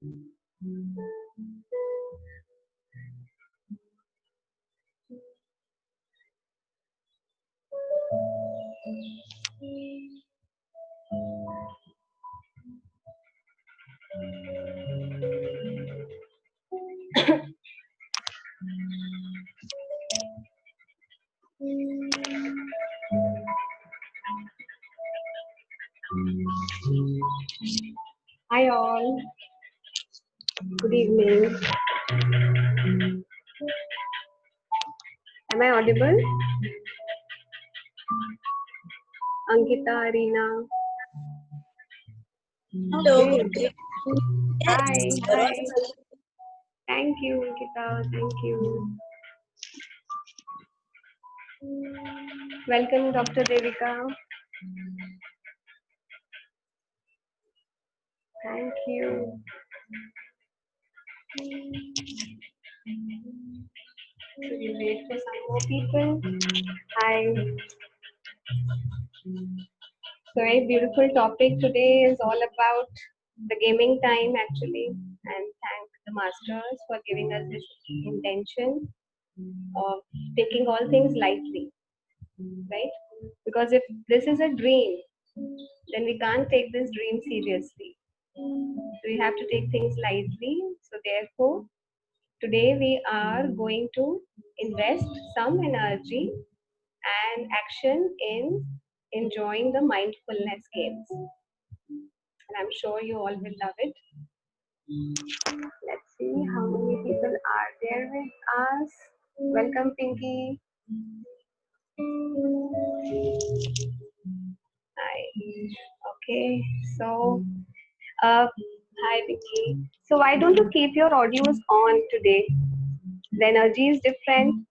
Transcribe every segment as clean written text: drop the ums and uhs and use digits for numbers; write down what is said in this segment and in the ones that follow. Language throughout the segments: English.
Hi all, good evening. Am I audible? Ankita, Reena. Hello, Okay. good day. Hi, Yes, you're hi. audible. Thank you, Ankita. Thank you. Welcome, Dr. Devika. Thank you. So we wait for some more people. Hi. So a beautiful topic today is all about the gaming time actually, and thank the masters for giving us this intention of taking all things lightly, right? Because if this is a dream, then we can't take this dream seriously. So we have to take things lightly. So therefore, today we are going to invest some energy and action in enjoying the mindfulness games. And I'm sure you all will love it. Let's see how many people are there with us. Welcome, Pinky. Hi. Okay, so hi, Pinky. So why don't you keep your audios on today? The energy is different,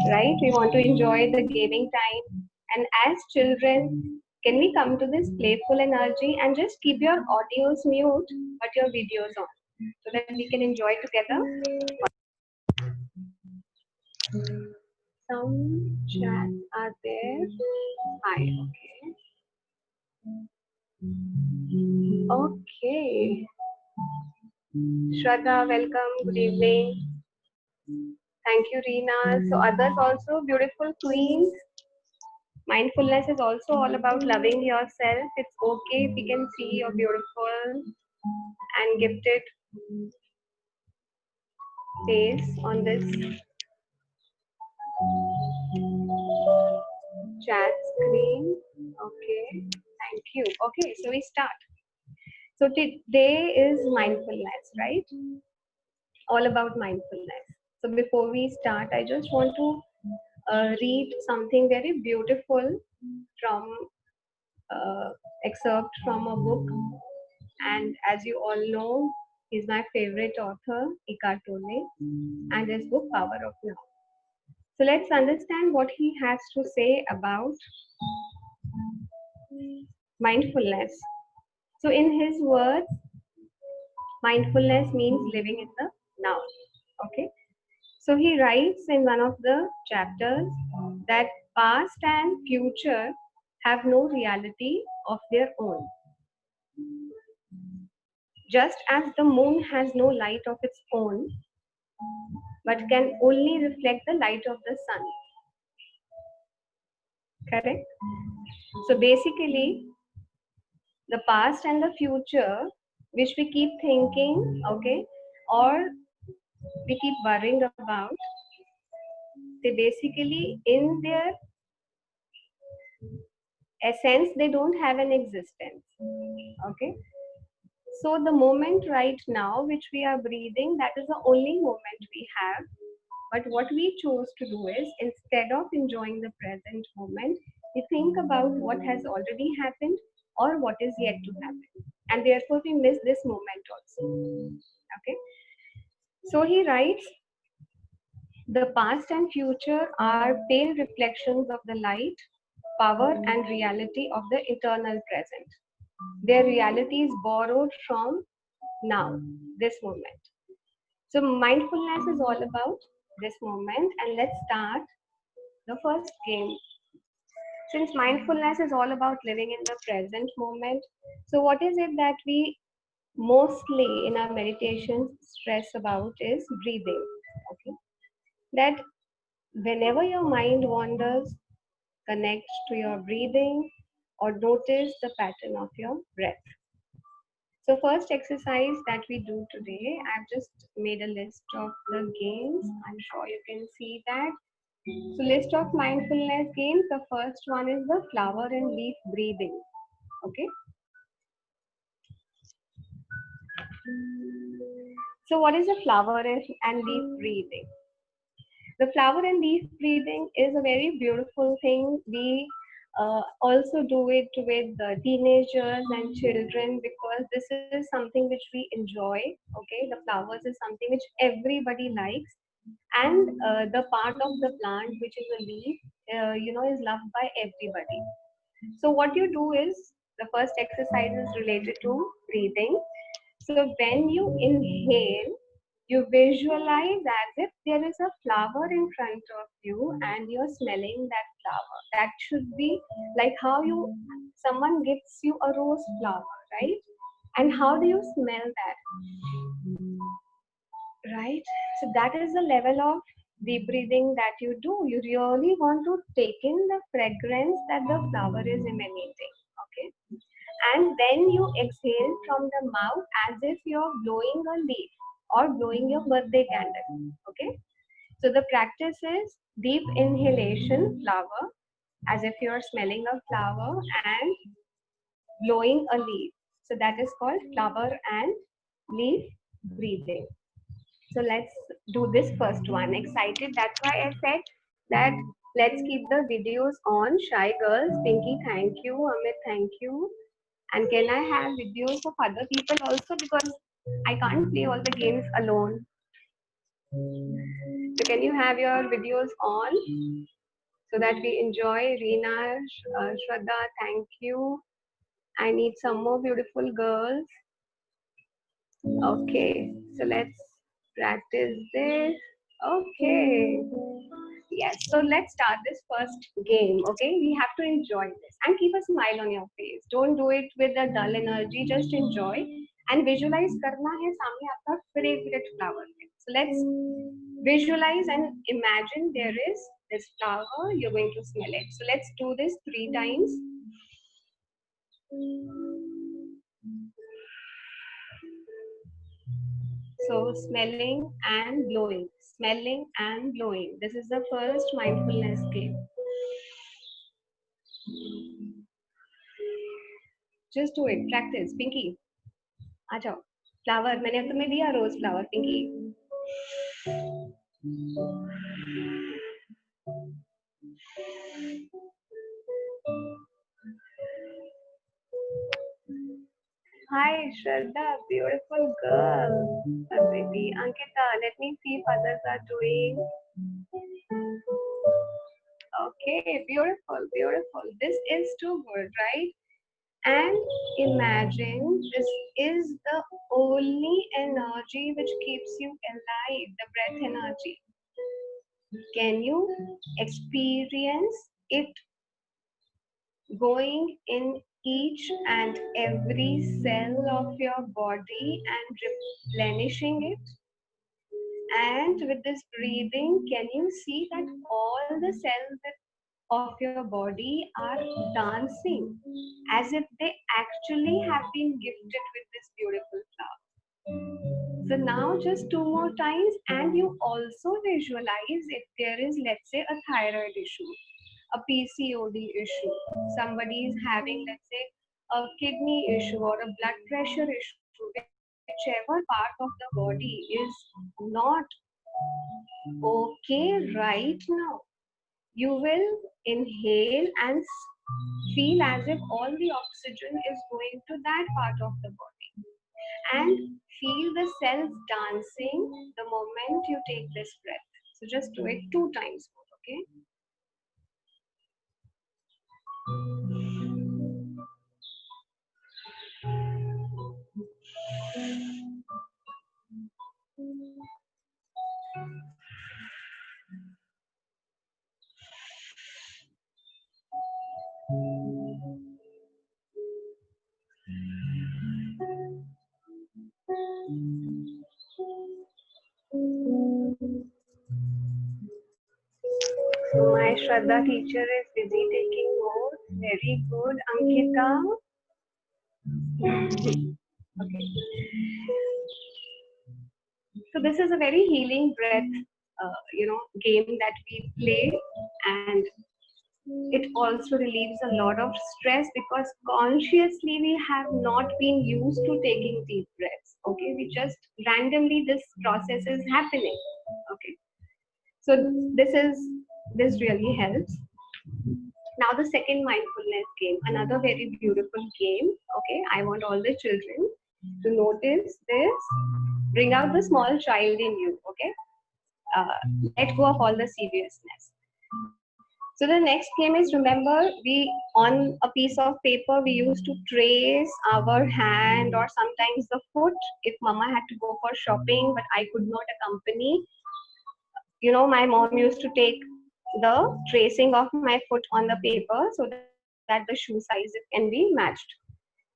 right? We want to enjoy the gaming time. And as children, can we come to this playful energy and just keep your audios mute but your videos on so that we can enjoy together? Some chats are there. Hi, okay. Okay. Shraddha, welcome. Good evening. Thank you, Reena. So others also, beautiful queens. Mindfulness is also all about loving yourself. It's okay if you can see your beautiful and gifted face on this chat screen. Okay, thank you. Okay, so we start. So today is mindfulness, right? All about mindfulness. So before we start, I just want to read something very beautiful from excerpt from a book. And as you all know, he's my favorite author, Eckhart Tolle, and his book Power of Now. So let's understand what he has to say about mindfulness. So in his words, mindfulness means living in the now. Okay. So he writes in one of the chapters that past and future have no reality of their own. Just as the moon has no light of its own, but can only reflect the light of the sun. Correct? So basically, the past and the future, which we keep thinking, okay, or we keep worrying about, they basically, in their essence, they don't have an existence. Okay? So the moment right now, which we are breathing, that is the only moment we have. But what we chose to do is, instead of enjoying the present moment, we think about what has already happened or what is yet to happen. And therefore, we miss this moment also. Okay. So he writes, the past and future are pale reflections of the light, power, and reality of the eternal present. Their reality is borrowed from now, this moment. So mindfulness is all about this moment, and let's start the first game. Since mindfulness is all about living in the present moment, so what is it that we mostly in our meditations stress about is breathing. Okay, that whenever your mind wanders, connect to your breathing or notice the pattern of your breath. So first exercise that we do today, I've just made a list of the games. I'm sure you can see that. So list of mindfulness games. The first one is the flower and leaf breathing. Okay. So what is a flower and leaf breathing? The flower and leaf breathing is a very beautiful thing. We also do it with teenagers and children because this is something which we enjoy. Okay, the flowers is something which everybody likes, and the part of the plant which is a leaf, is loved by everybody. So what you do is the first exercise is related to breathing. So when you inhale, you visualize as if there is a flower in front of you and you're smelling that flower. That should be like how you someone gives you a rose flower, right? And how do you smell that? Right? So that is the level of deep breathing that you do. You really want to take in the fragrance that the flower is emanating. Okay. And then you exhale from the mouth as if you're blowing a leaf or blowing your birthday candle. Okay. So the practice is deep inhalation, flower, as if you're smelling a flower and blowing a leaf. So that is called flower and leaf breathing. So let's do this first one. Excited. That's why I said that let's keep the videos on. Shy girls, Pinky, thank you. Amit, thank you. And can I have videos of other people also because I can't play all the games alone. So can you have your videos on so that we enjoy? Reena, Shraddha, thank you. I need some more beautiful girls. Okay, so let's practice this. Okay. Yes, so let's start this first game. Okay, we have to enjoy this and keep a smile on your face. Don't do it with a dull energy. Just enjoy and visualize. करना है सामने आपका favorite flower है. So let's visualize and imagine there is this flower. You're going to smell it. So let's do this 3 times. So smelling and blowing, smelling and blowing. This is the first mindfulness game. Just do it. Practice. Pinky, आ जाओ. Flower. मैंने तुम्हें दिया rose flower. Pinky. Hi, Shraddha. Beautiful girl. Baby. Ankita, let me see if others are doing. Okay, beautiful, beautiful. This is too good, right? And imagine this is the only energy which keeps you alive, the breath energy. Can you experience it going in each and every cell of your body and replenishing it? And with this breathing, can you see that all the cells of your body are dancing as if they actually have been gifted with this beautiful flower? So now just 2 more times, and you also visualize if there is, let's say, a thyroid issue, a PCOD issue, somebody is having, let's say, a kidney issue or a blood pressure issue, whichever part of the body is not okay right now, you will inhale and feel as if all the oxygen is going to that part of the body and feel the cells dancing the moment you take this breath. So just do it 2 times more, okay? Shraddha teacher is busy taking notes. Very good, Ankita. Okay. So this is a very healing breath, game that we play, and it also relieves a lot of stress because consciously we have not been used to taking deep breaths. Okay, we just randomly this process is happening. Okay, so this really helps. Now the second mindfulness game, another very beautiful game. Okay, I want all the children to notice this. Bring out the small child in you. Okay, let go of all the seriousness. So the next game is, remember, we on a piece of paper we used to trace our hand or sometimes the foot if mama had to go for shopping but I could not accompany. My mom used to take the tracing of my foot on the paper so that the shoe size can be matched.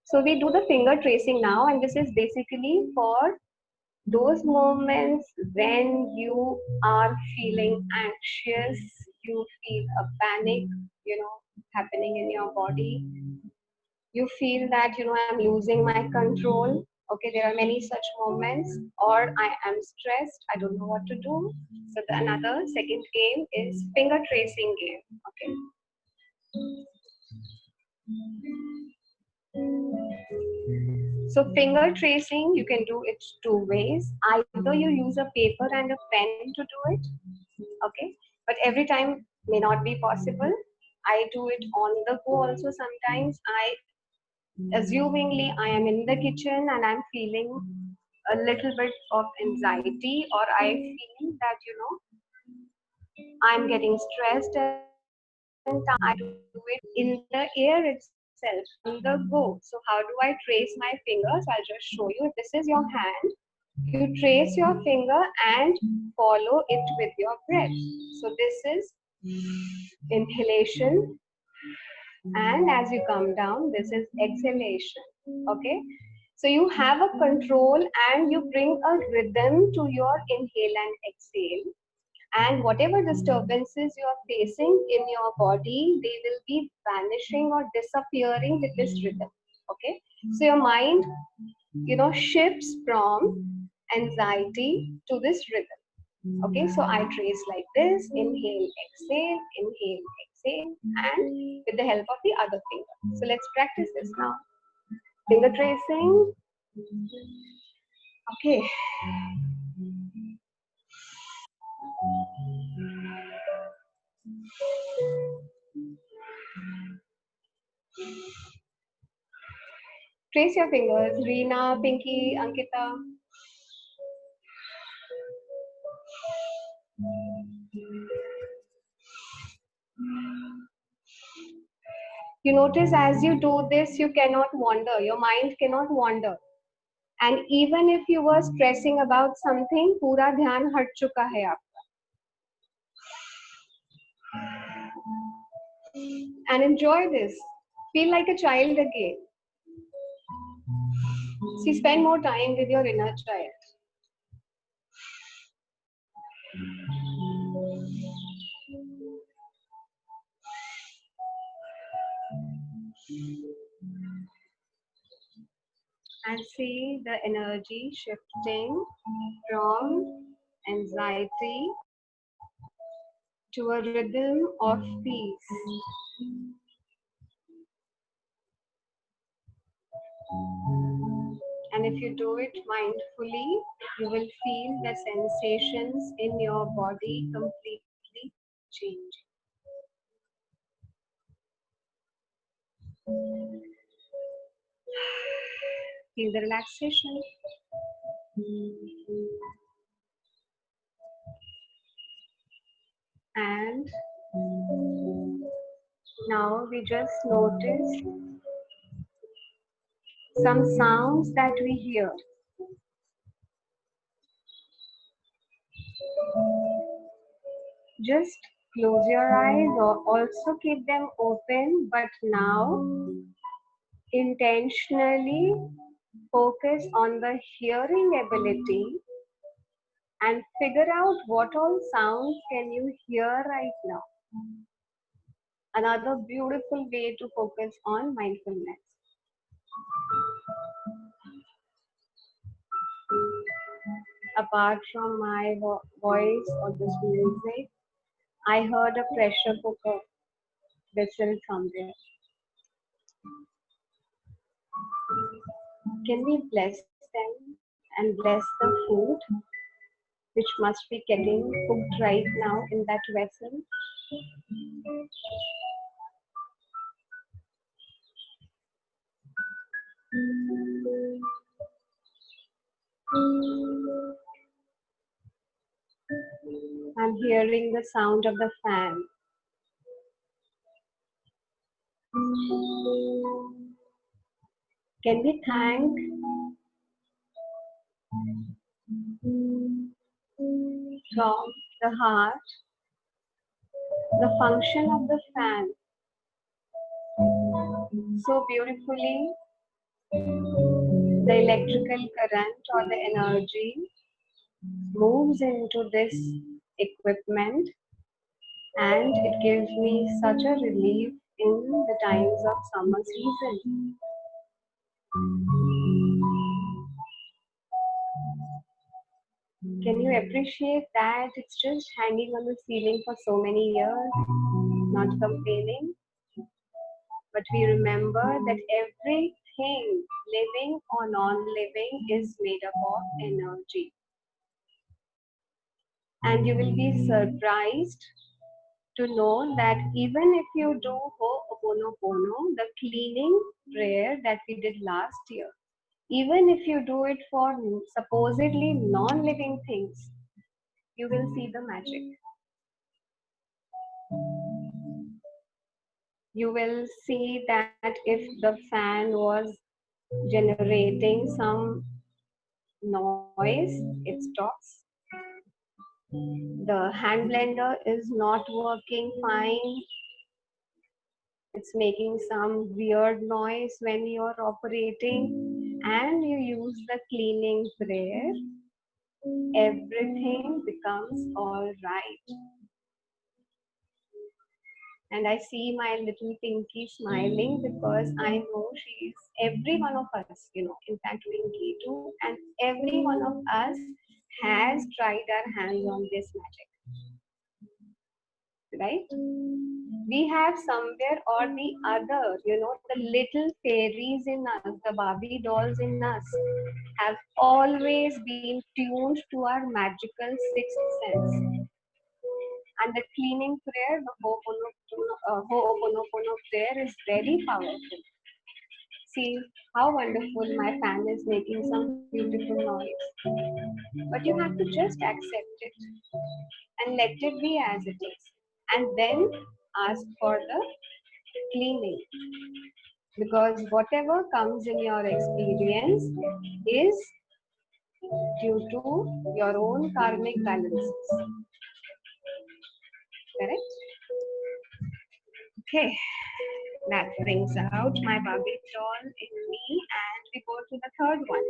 So we do the finger tracing now, and this is basically for those moments when you are feeling anxious, you feel a panic, happening in your body. You feel that, I'm losing my control. Okay, there are many such moments, or I am stressed, I don't know what to do. So another second game is finger tracing game. Okay. So finger tracing, you can do it two ways. Either you use a paper and a pen to do it, okay? But every time may not be possible. I do it on the go also sometimes. Assumingly, I am in the kitchen and I'm feeling a little bit of anxiety, or I feel that, I'm getting stressed and I do it in the air itself, on the go. So how do I trace my fingers? I'll just show you. If this is your hand, you trace your finger and follow it with your breath. So this is inhalation, and as you come down, this is exhalation. Okay, so you have a control and you bring a rhythm to your inhale and exhale, and whatever disturbances you are facing in your body, they will be vanishing or disappearing with this rhythm. Okay, so your mind shifts from anxiety to this rhythm. Okay, so I trace like this: inhale, exhale, and with the help of the other finger. So let's practice this now. Finger tracing. Okay. Trace your fingers. Reena, Pinky, Ankita. You notice as you do this, you cannot wander. Your mind cannot wander. And even if you were stressing about something, पूरा ध्यान हट चुका है आपका. And enjoy this. Feel like a child again. See, spend more time with your inner child. And see the energy shifting from anxiety to a rhythm of peace. And if you do it mindfully, you will feel the sensations in your body completely change. Feel the relaxation. And now we just notice some sounds that we hear. Just close your eyes or also keep them open, but now intentionally focus on the hearing ability and figure out what all sounds can you hear right now. Another beautiful way to focus on mindfulness. Apart from my voice or this music, I heard a pressure cooker whistle somewhere. Can we bless them and bless the food which must be getting cooked right now in that vessel? I'm hearing the sound of the fan. Can we thank from the heart the function of the fan so beautifully? The electrical current or the energy moves into this equipment and it gives me such a relief in the times of summer season. Can you appreciate that it's just hanging on the ceiling for so many years, not complaining? But we remember that everything living or non-living is made up of energy. And you will be surprised to know that even if you do Ho'oponopono, the cleaning prayer that we did last year, even if you do it for supposedly non-living things, you will see the magic. You will see that if the fan was generating some noise, it stops. The hand blender is not working fine. It's making some weird noise when you're operating and you use the cleaning prayer. Everything becomes all right. And I see my little Pinky smiling because I know she's every one of us, in fact, Pinky too, and every one of us has tried our hands on this magic, right? We have somewhere or the other, the little fairies in us, the Barbie dolls in us, have always been tuned to our magical sixth sense. And the cleaning prayer, the Ho'oponopono prayer is very powerful. See how wonderful my fan is making some beautiful noise. But you have to just accept it and let it be as it is. And then ask for the cleaning. Because whatever comes in your experience is due to your own karmic balances. Correct? Okay. That brings out my Barbie doll in me, and we go to the third one,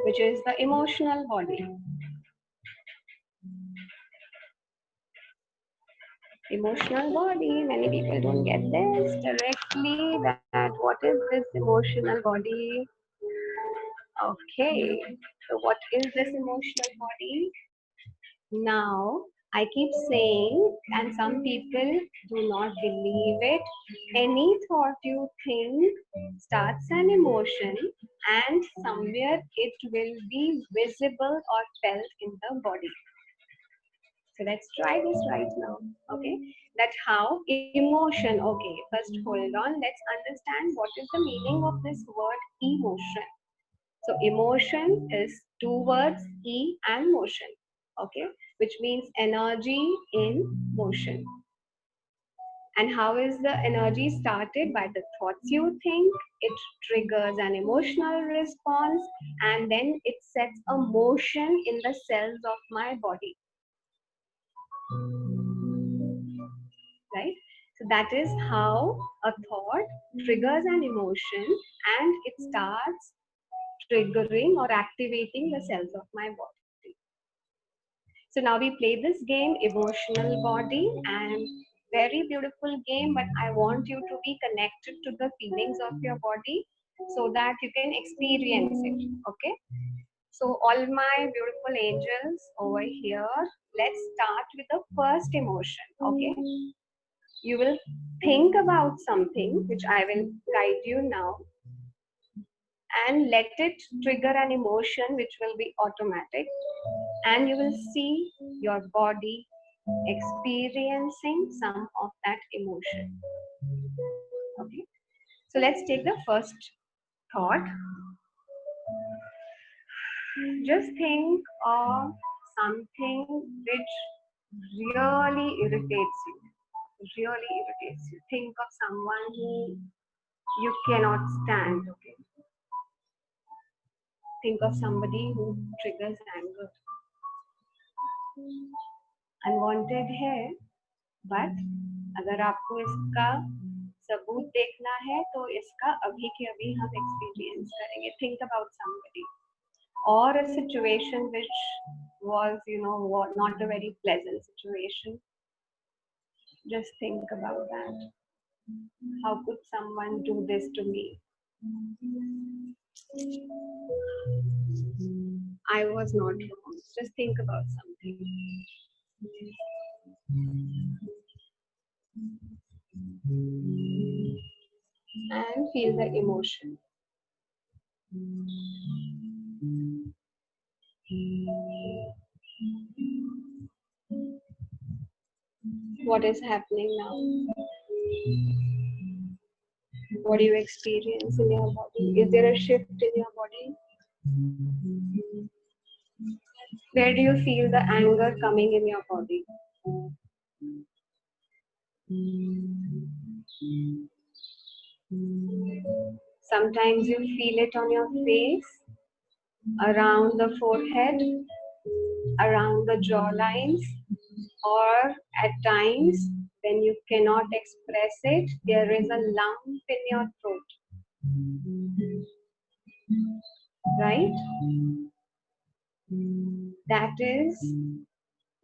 which is the emotional body. Emotional body, many people don't get this directly, that what is this emotional body? Okay, so what is this emotional body? Now, I keep saying, and some people do not believe it, any thought you think starts an emotion, and somewhere it will be visible or felt in the body. So let's try this right now. Okay, that's how emotion. Okay, first hold on. Let's understand what is the meaning of this word emotion. So emotion is two words, E and motion. Okay, which means energy in motion. And how is the energy started? By the thoughts you think, it triggers an emotional response, and then it sets a motion in the cells of my body. Right? So that is how a thought triggers an emotion and it starts triggering or activating the cells of my body. So now we play this game, emotional body, and very beautiful game, but I want you to be connected to the feelings of your body so that you can experience it. Okay. So all my beautiful angels over here, let's start with the first emotion. Okay. You will think about something which I will guide you now, and let it trigger an emotion which will be automatic, and you will see your body experiencing some of that emotion. Okay, so let's take the first thought. Just think of something which really irritates you. Really irritates you. Think of someone who you cannot stand. Okay, think of somebody who triggers anger. Unwanted है, but अगर आपको इसका सबूत देखना है तो इसका अभी के अभी हम एक्सपीरियंस करेंगे. Think about somebody or a situation which was, not a very pleasant situation. Just think about that. How could someone do this to me? I was not wrong. Just think about something and feel the emotion. What is happening now? What do you experience in your body? Is there a shift in your body? Where do you feel the anger coming in your body? Sometimes you feel it on your face, around the forehead, around the jaw lines, or at times when you cannot express it, there is a lump in your throat. Right? That is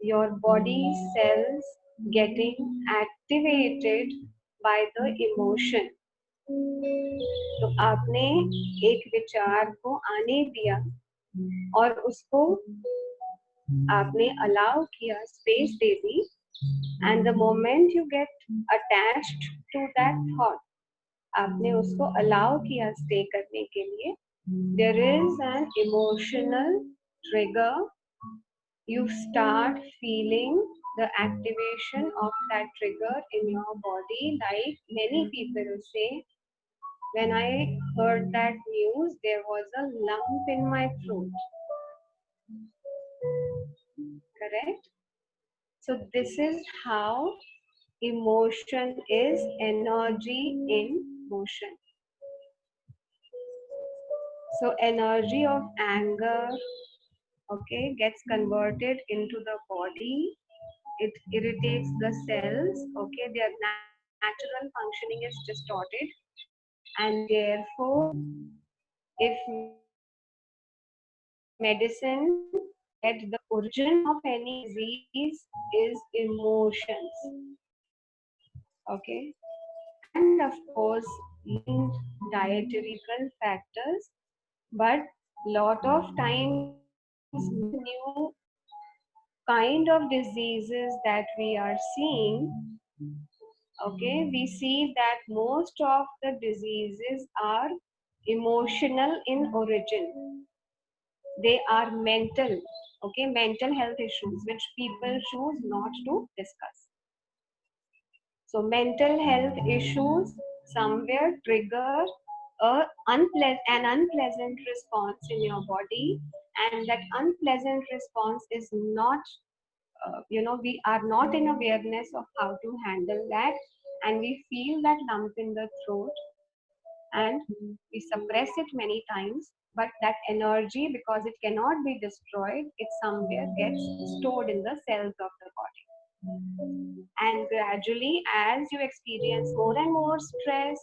your body cells getting activated by the emotion. तो आपने एक विचार को आने दिया और उसको आपने अलाउ किया, space they the, and the moment you get attached to that thought, आपने उसको अलाउ किया स्टे करने के लिए, there is an emotional trigger. You start feeling the activation of that trigger in your body. Like many people say, when I heard that news, there was a lump in my throat. Correct? So this is how emotion is energy in motion. So energy of anger, okay, gets converted into the body. It irritates the cells, okay, their natural functioning is distorted, and therefore if medicine at the origin of any disease is emotions, okay, and of course dietary factors, but lot of times new kind of diseases that we are seeing, okay, we see that most of the diseases are emotional in origin. They are mental, okay, mental health issues which people choose not to discuss. So mental health issues somewhere trigger an unpleasant response in your body, and that unpleasant response is not, we are not in awareness of how to handle that, and we feel that lump in the throat, and we suppress it many times, but that energy, because it cannot be destroyed, it somewhere gets stored in the cells of the body. And gradually, as you experience more and more stress,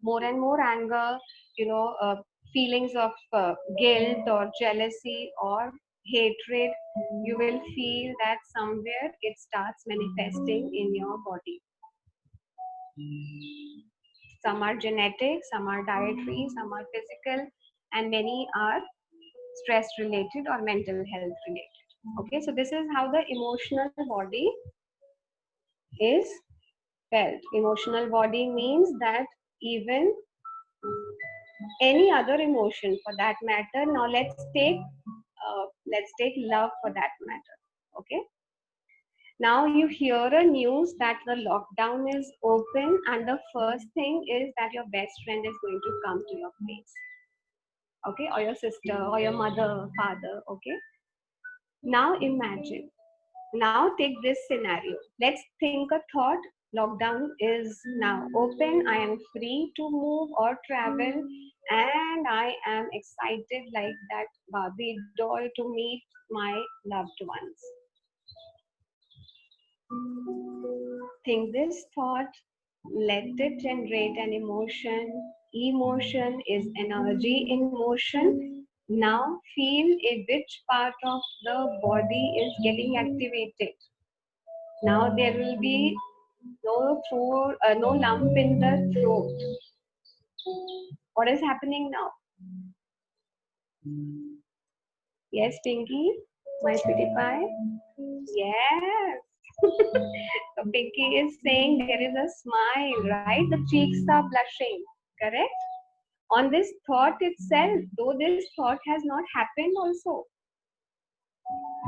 more and more anger, feelings of guilt or jealousy or hatred, you will feel that somewhere it starts manifesting in your body. Some are genetic, some are dietary, some are physical, and many are stress related or mental health related. Okay, so this is how the emotional body is felt. Emotional body means that even any other emotion for that matter. Now let's take love for that matter. Okay, now you hear a news that the lockdown is open and the first thing is that your best friend is going to come to your place. Okay, or your sister or your mother, father. Okay, now imagine, now take this scenario. Let's think a thought. Lockdown is now open. I am free to move or travel, and I am excited like that Barbie doll to meet my loved ones. Think this thought, let it generate an emotion. Emotion is energy in motion. Now feel which part of the body is getting activated. Now there will be no lump in the throat. What is happening now? Yes, Pinky, my sweetie pie. Yes. So Pinky is saying there is a smile, right? The cheeks are blushing, correct? On this thought itself, though this thought has not happened also,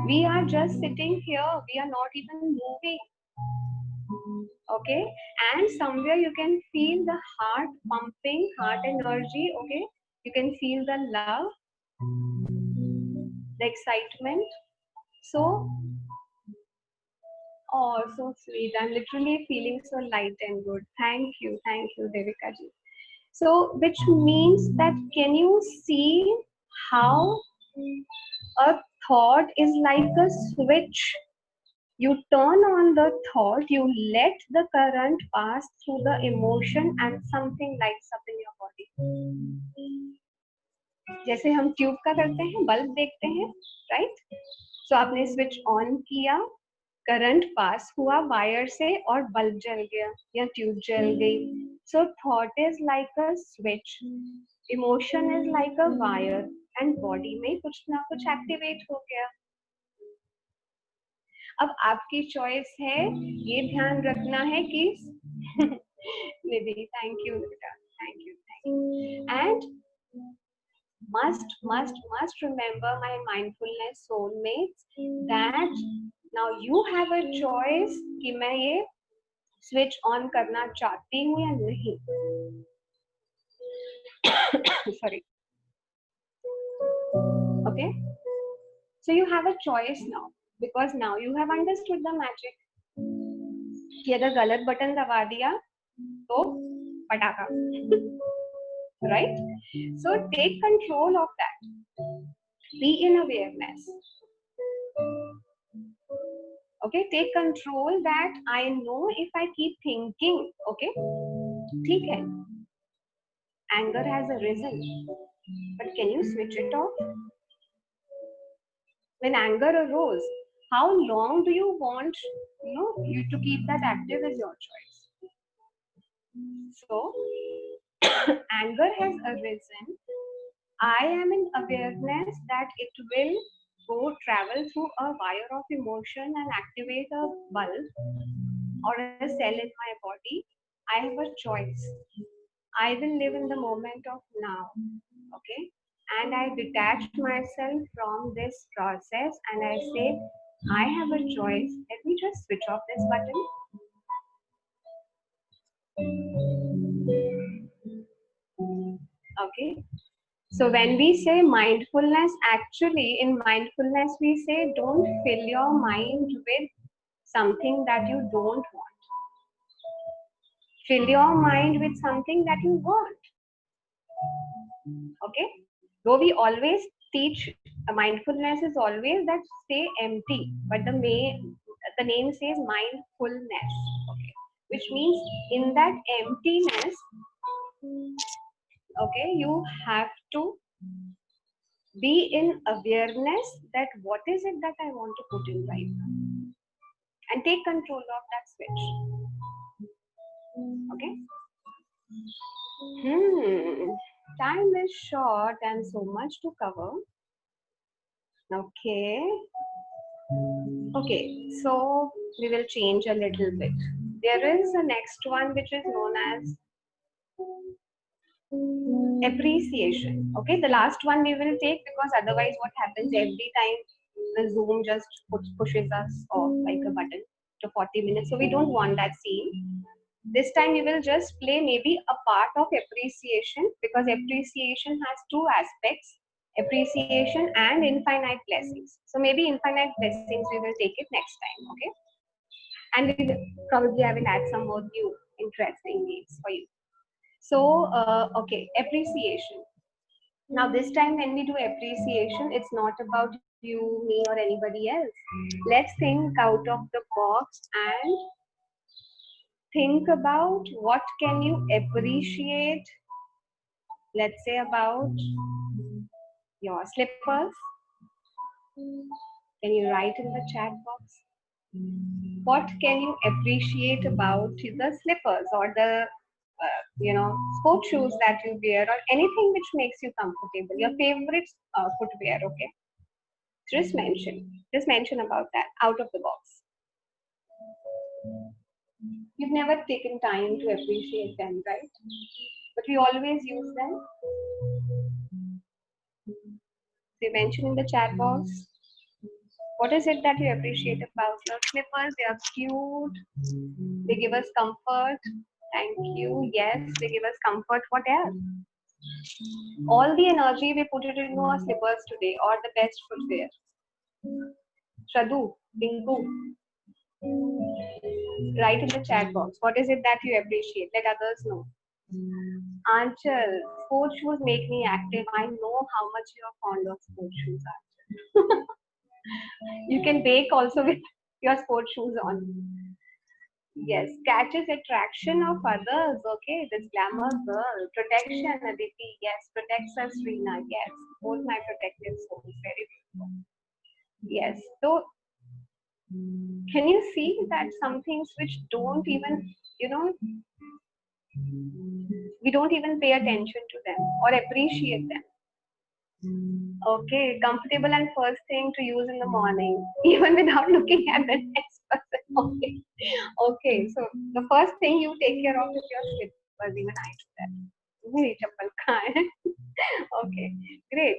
we are just sitting here, we are not even moving. Okay, and somewhere you can feel the heart pumping, heart energy. Okay, you can feel the love, the excitement. So, oh, so sweet. I'm literally feeling so light and good. Thank you, Devika ji. So, which means that can you see how a thought is like a switch? You turn on the thought, you let the current pass through the emotion, and something lights up in your body. जैसे हम tube का करते हैं, bulb देखते हैं, right? सो आपने switch on किया, current pass हुआ वायर से और बल्ब जल गया या ट्यूब जल गई. So thought is like a switch, emotion is like a wire, and body में कुछ ना कुछ एक्टिवेट हो गया. अब आपकी चॉइस है, ये ध्यान रखना है कि निधि, थैंक यू बेटा, thank you. And must remember, my mindfulness soulmates, that now you have a choice कि मैं ये switch on करना चाहती हूँ या नहीं. Sorry. Okay, so you have a choice now, because now you have understood the magic कि अगर गलत बटन दबा दिया तो पटाखा. Right? So take control of that. Be in awareness. Okay, take control that I know if I keep thinking, okay, ठीक है, anger has arisen, but can you switch it off? When anger arose, how long do you want, you to keep that active is your choice. So anger has arisen. I am in awareness that it will go travel through a wire of emotion and activate a bulb or a cell in my body. I have a choice. I will live in the moment of now. Okay, and I detach myself from this process and I say, I have a choice. Let me just switch off this button. Okay, so when we say mindfulness, actually in mindfulness we say don't fill your mind with something that you don't want. Fill your mind with something that you want. Okay, though we always teach mindfulness is always that stay empty, but the name says mindfulness. Okay, which means in that emptiness, okay, you have to Be in awareness that what is it that I want to put in right now, and take control of that switch. Okay. Time is short and so much to cover. Okay. Okay, so we will change a little bit. There is a next one which is known as appreciation. Okay, the last one we will take, because otherwise what happens every time the Zoom just pushes us off like a button to 40 minutes. So we don't want that scene. This time we will just play maybe a part of appreciation, because appreciation has two aspects: appreciation and infinite blessings. So maybe infinite blessings we will take it next time. Okay, and probably I will add some more new interesting names for you. So, okay, appreciation. Now, this time when we do appreciation, it's not about you, me, or anybody else. Let's think out of the box and think about what can you appreciate. Let's say about your slippers. Can you write in the chat box? What can you appreciate about the slippers or the sport shoes that you wear, or anything which makes you comfortable, your favorite footwear? Okay, just mention about that out of the box. You've never taken time to appreciate them, right? But we always use them. They mention in the chat box. What is it that you appreciate about your slippers? They are cute. They give us comfort. Thank you. Yes, they give us comfort. What else? All the energy we put it into our slippers today, or the best footwear. Shadu, Tinku, write in the chat box. What is it that you appreciate? Let others know. Anchal, sports shoes make me active. I know how much you are fond of sports shoes, Anchal. You can bake also with your sports shoes on. Yes, catches attraction of others. Okay, this glamour girl. Protection, Aditi. Yes, protects us, Reena. Yes, both my protective souls. Very beautiful. Yes, so can you see that some things which don't even, we don't even pay attention to them or appreciate them. Okay, comfortable and first thing to use in the morning, even without looking at the next person. Okay, okay. So the first thing you take care of is your slippers. Even I do that. Mere chappal khaan hai. Okay, great.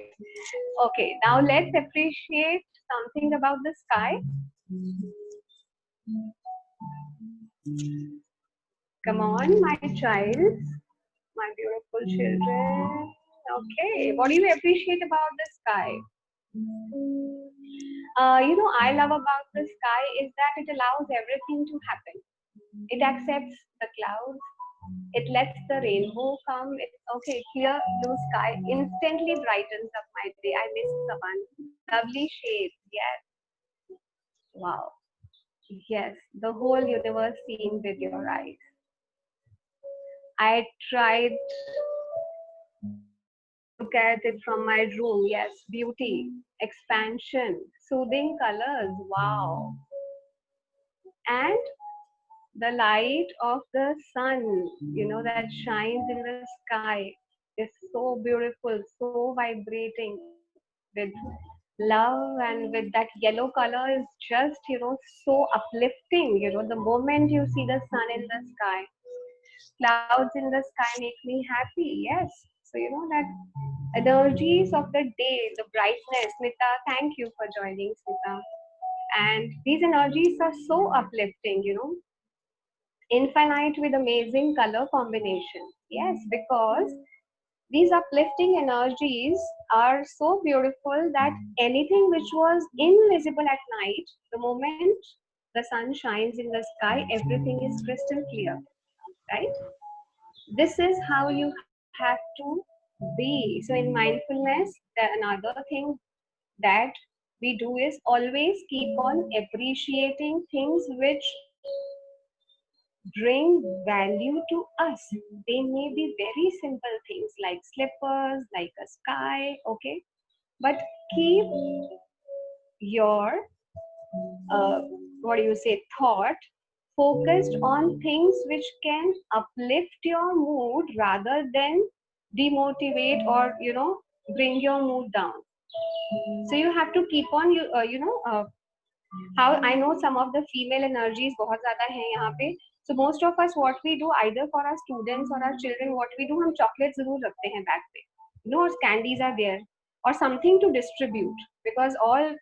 Okay, now let's appreciate something about the sky. Come on, my child, my beautiful children. Okay, what do you appreciate about the sky? I love about the sky is that it allows everything to happen. It accepts the clouds. It lets the rainbow come. Okay, clear blue sky instantly brightens up my day. I miss the one. Lovely shades. Yes. Wow. Yes. The whole universe seen with your eyes. I tried look at it from my room. Yes. Beauty, expansion, soothing colors. Wow. And the light of the sun, that shines in the sky is so beautiful, so vibrating with love, and with that yellow color is just, so uplifting. The moment you see the sun in the sky, clouds in the sky make me happy. Yes. So, that energies of the day, the brightness. Smita, thank you for joining, Smita. And these energies are so uplifting, infinite with amazing color combinations. Yes, because these uplifting energies are so beautiful that anything which was invisible at night, the moment the sun shines in the sky, everything is crystal clear, right? This is how you have to be. So, in mindfulness, another thing that we do is always keep on appreciating things which bring value to us. They may be very simple things like slippers, like a sky, okay? but keep your thought focused on things which can uplift your mood rather than demotivate or bring your mood down. So you have to keep on how I know some of the female energies बहुत ज़्यादा हैं यहाँ पे. So most of us, what we do, either for our students or our children, what we do, हम chocolate ज़रूर रखते हैं bag पे, or candies are there, or something to distribute, because all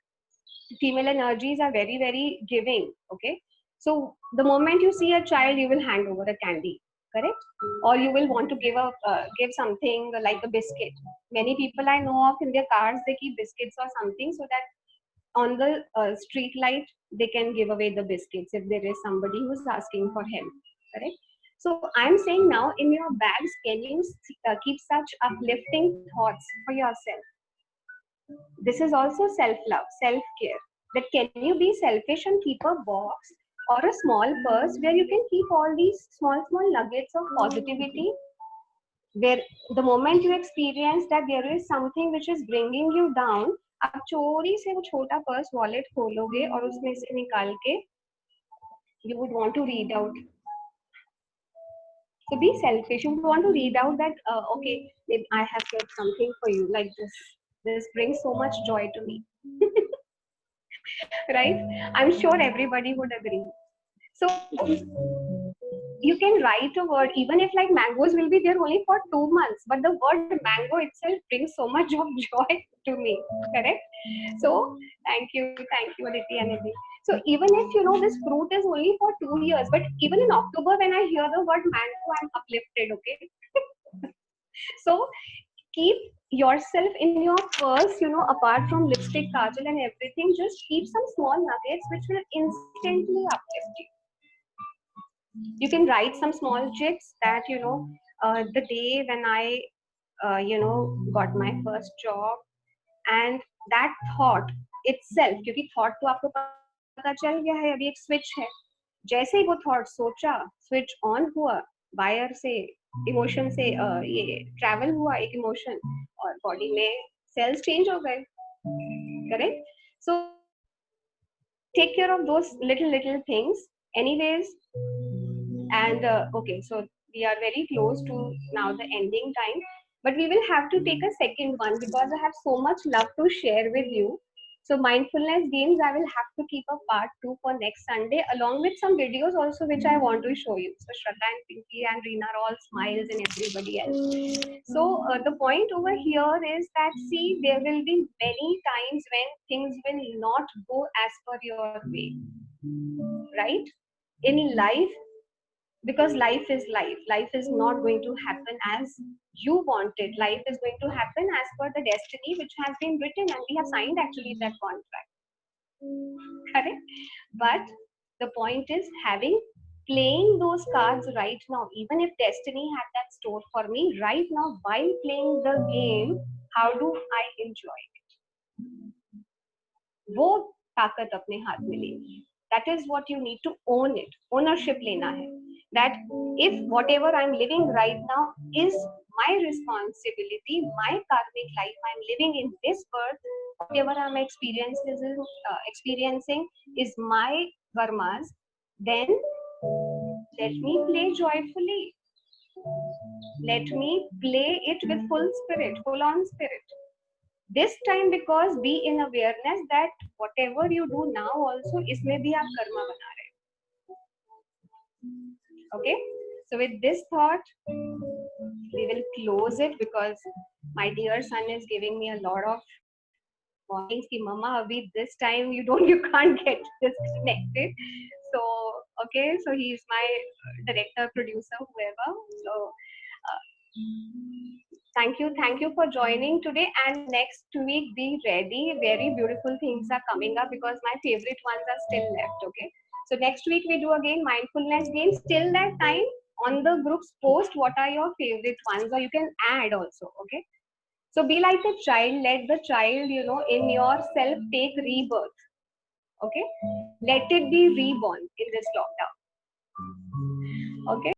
female energies are very very giving. Okay, so the moment you see a child, you will hand over a candy, correct? Or you will want to give something like a biscuit. Many people I know of, in their cars they keep biscuits or something, so that on the street light they can give away the biscuits if there is somebody who's asking for help, correct? So I'm saying, now in your bags, can you keep such uplifting thoughts for yourself? This is also self love, self care. That can you be selfish and keep a box or a small purse where you can keep all these small nuggets of positivity, where the moment you experience that there is something which is bringing you down, आप चोरी से वो छोटा purse wallet खोलोगे और उसमें से निकाल के you would want to read out. So be selfish. You would want to read out that okay, maybe I have kept something for you, like this. This brings so much joy to me. Right? I'm sure everybody would agree. So you can write a word, even if like mangoes will be there only for 2 months, but the word mango itself brings so much of joy to me, correct? So thank you, Aditi and Nidhi. So even if this fruit is only for 2 years, but even in October when I hear the word mango, I'm uplifted. Okay. So keep yourself in your purse, apart from lipstick, kajal and everything, just keep some small nuggets which will instantly uplift you. You can write some small chits that the day when I got my first job, and that thought itself, क्योंकि thought तो आपको पता चल गया है, अभी एक switch है. जैसे ही वो thought सोचा, switch on हुआ, wire से emotion से ये travel हुआ एक emotion, और body में cells change हो गए, correct? So take care of those little things. Anyways, and okay, so we are very close to now the ending time, but we will have to take a second one because I have so much love to share with you. So mindfulness games, I will have to keep a part 2 for next Sunday, along with some videos also which I want to show you. So Shraddha and Pinky and Reena are all smiles, and everybody else. So the point over here is that, see, there will be many times when things will not go as per your way, right? In life, because life is life is not going to happen as you want it. Life is going to happen as per the destiny which has been written, and we have signed actually that contract, correct? But the point is, having playing those cards right now, even if destiny had that store for me right now, while playing the game, how do I enjoy it? वो ताकत अपने हाथ में लेनी है. That is what you need to own it. Ownership लेना है. That if whatever I'm living right now is my responsibility, my karmic life I'm living in this birth, whatever I'm experiencing is my karmas, then let me play joyfully. Let me play it with full spirit, full on spirit. This time, because be in awareness that whatever you do now also, इसमें भी आप कर्मा बना रहे. Okay, so with this thought we will close it, because my dear son is giving me a lot of warnings ki mama abhi this time you can't get disconnected. So okay, so he is my director, producer, whoever. So thank you for joining today, and next week be ready. Very beautiful things are coming up, because my favorite ones are still left. Okay, so next week we do again mindfulness games. Till that time, on the groups post what are your favorite ones, or you can add also. Okay, so be like a child. Let the child in yourself take rebirth. Okay, let it be reborn in this lockdown. Okay.